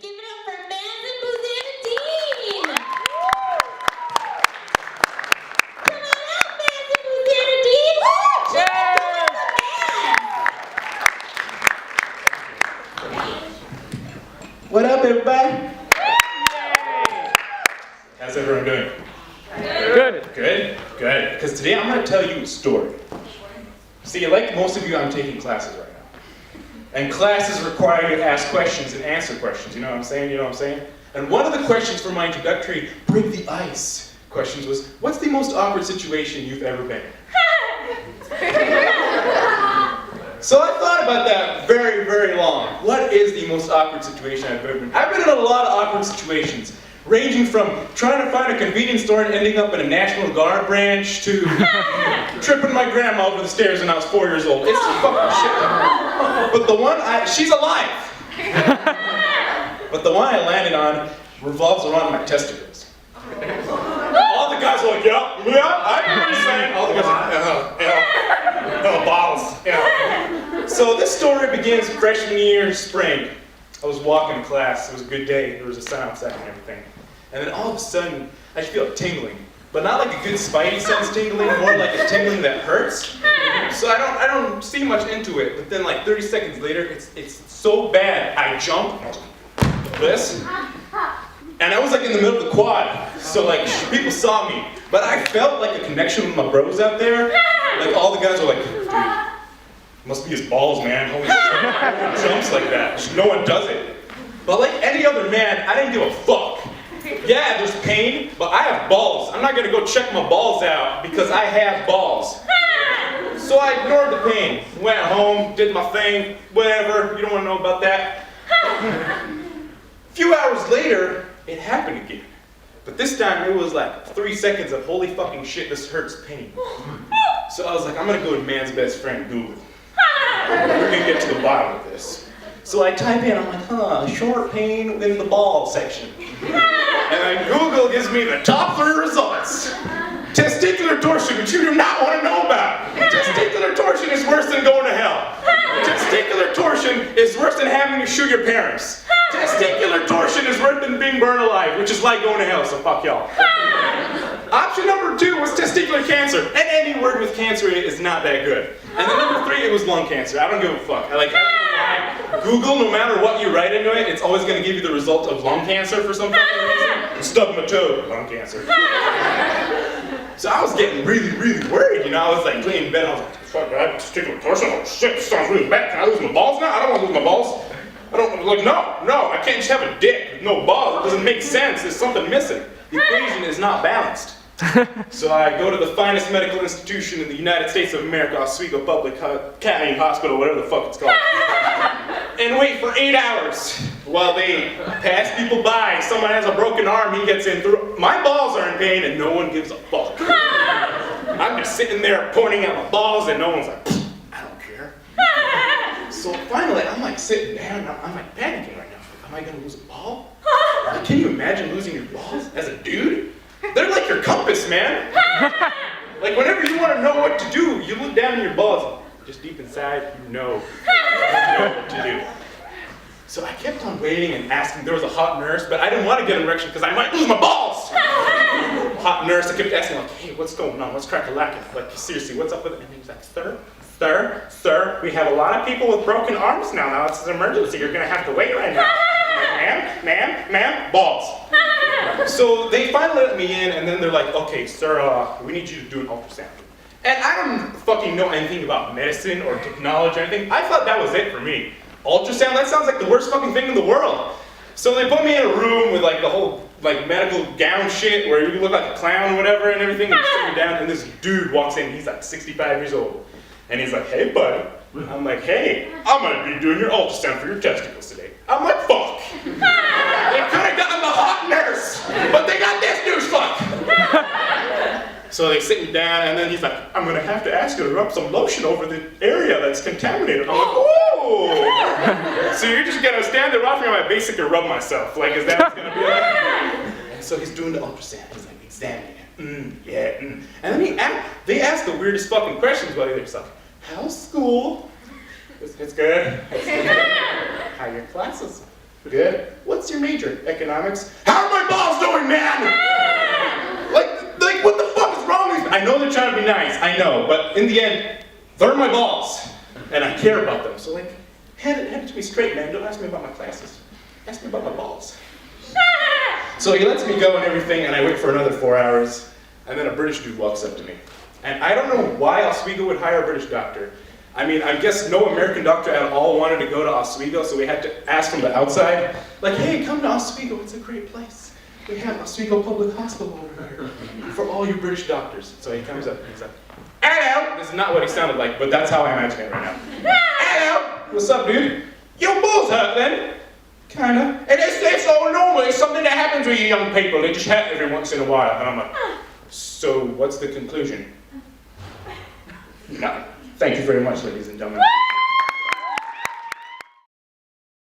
Give it up for Maz and Dean! Come on out, Maz and Dean! What up, everybody? How's everyone doing? Good. Good? Good. Because today I'm going to tell you a story. See, like most of you, I'm taking classes right now. And classes require you to ask questions and answer questions. You know what I'm saying? You know what I'm saying? And one of the questions for my introductory break the ice questions was, what's the most awkward situation you've ever been in? So I thought about that very, very long. What is the most awkward situation I've ever been in? I've been in a lot of awkward situations, ranging from trying to find a convenience store and ending up in a National Guard branch to tripping my grandma over the stairs when I was 4 years old. It's fucking shit. But the one, she's alive. But the one I landed on revolves around my testicles. All the guys are like, yeah, I know what you're saying. All the guys are like, balls, yeah. So this story begins freshman year, spring. I was walking to class, it was a good day, there was a sun outside and everything. And then all of a sudden, I feel a tingling. But not like a good spidey sense tingling, more like a tingling that hurts. So I don't see much into it, but then like 30 seconds later, it's so bad, I jump, this, and I was like in the middle of the quad, so like people saw me. But I felt like a connection with my bros out there. Like all the guys were like, dude, must be his balls, man. Holy shit, no one jumps like that. No one does it. But like any other man, I didn't give a fuck. Yeah, there's pain, but I have balls. I'm not gonna go check my balls out because I have balls. So I ignored the pain, went home, did my thing, whatever, you don't wanna know about that. A few hours later, it happened again. But this time it was like 3 seconds of holy fucking shit, this hurts pain. So I was like, I'm gonna go to man's best friend, Google. We're gonna get to the bottom of this. So I type in, I'm like, short pain in the ball section. And then Google gives me the top 3 results. Testicular torsion, which you do not want to know about. Testicular torsion is worse than going to hell. Testicular torsion is worse than having to shoot your parents. Testicular torsion is worse than being burned alive, which is like going to hell, so fuck y'all. Option number 2 was testicular cancer, and any word with cancer in it is not that good. And then number 3, it was lung cancer. I don't give a fuck. I don't know why. Google, no matter what you write into it, it's always going to give you the result of lung cancer for some fucking reason. Stubbed my toe, lung cancer. So I was getting really, really worried, you know. I was like laying in bed, I was like, fuck, I have testicular torsion. Oh shit, this sounds really bad. Can I lose my balls now? I don't want to lose my balls. No, I can't just have a dick with no balls. It doesn't make sense. There's something missing. The equation is not balanced. So I go to the finest medical institution in the United States of America, Oswego Public County Hospital, whatever the fuck it's called, and wait for 8 hours while they pass people by. Someone has a broken arm, he gets in through. My balls are in pain and no one gives a fuck. I'm just sitting there pointing at my balls and no one's like, I don't care. So finally, I'm like sitting down and I'm like panicking right now. Am I gonna lose a ball? Like, can you imagine losing your balls as a dude? They're like your compass, man. Like whenever you want to know what to do, you look down at your balls. Just deep inside, you know what to do. So I kept on waiting and asking. There was a hot nurse, but I didn't want to get an erection because I might lose my balls. Hot nurse, I kept asking like, hey, what's going on? What's crack-a-lackin'? Like, seriously, what's up with it? And he was like, sir, we have a lot of people with broken arms now. Now it's an emergency. You're gonna have to wait right now. Ma'am, balls. So they finally let me in, and then they're like, okay, sir, we need you to do an ultrasound. And I don't fucking know anything about medicine or technology or anything. I thought that was it for me. Ultrasound, that sounds like the worst fucking thing in the world. So they put me in a room with like the whole like medical gown shit where you look like a clown or whatever and everything, and you sit me down, and this dude walks in, he's like 65 years old. And he's like, hey buddy. I'm like, hey, I'm gonna be doing your ultrasound for your testicles today. I'm like, fuck. They could have gotten the hot nurse, but they got this douchebag. So they sit me down, and then he's like, I'm gonna have to ask you to rub some lotion over the area that's contaminated. I'm like, oh! So you're just gonna stand there offering my basic and rub myself. Like, is that what's gonna be like? And so he's doing the ultrasound, he's like examining it. And then they ask the weirdest fucking questions while they're like, how's school? It's good. How are your classes? Good. What's your major? Economics. How are my balls doing, man? like, what the fuck is wrong with me? I know they're trying to be nice, I know, but in the end, they're my balls, and I care about them. So like, hand it to me straight, man. Don't ask me about my classes. Ask me about my balls. So he lets me go and everything, and I wait for another 4 hours, and then a British dude walks up to me. And I don't know why Oswego would hire a British doctor. I mean, I guess no American doctor at all wanted to go to Oswego, so we had to ask from the outside, like, hey, come to Oswego, it's a great place. We have Oswego Public Hospital over here for all you British doctors. So he comes up and he's like, hello! This is not what he sounded like, but that's how I imagine it right now. Hello! What's up, dude? Your balls hurt then? Kinda. And it's all normal, it's something that happens with you young people, they just hurt every once in a while. And I'm like, so what's the conclusion? No. Thank you very much, ladies and gentlemen.